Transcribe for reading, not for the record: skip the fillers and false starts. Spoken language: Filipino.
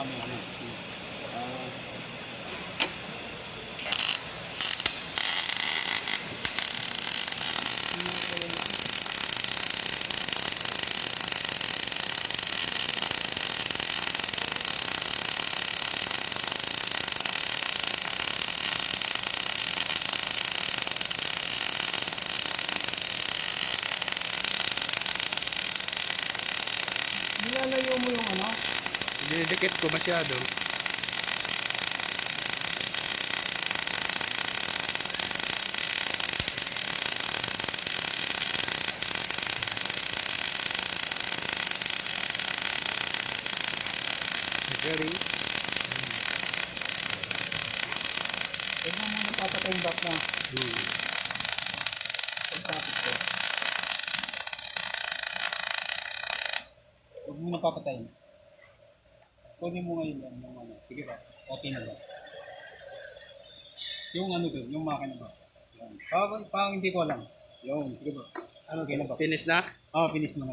kami ano. Ah, nilalayo mo yung ano? Dinidikit ko masyado. Very. Huwag mo muna papatay yung back na. Pagtapos ko. Huwag mo na papatayin. Kunin mo ngayon lang yung ano. Sige ba? Okay na ba? Yung ano doon, yung makina ba? Yan. Parang hindi ko alam. Yung, sige ba? Ano, okay na ba? Finish na? Oo, finish mo na.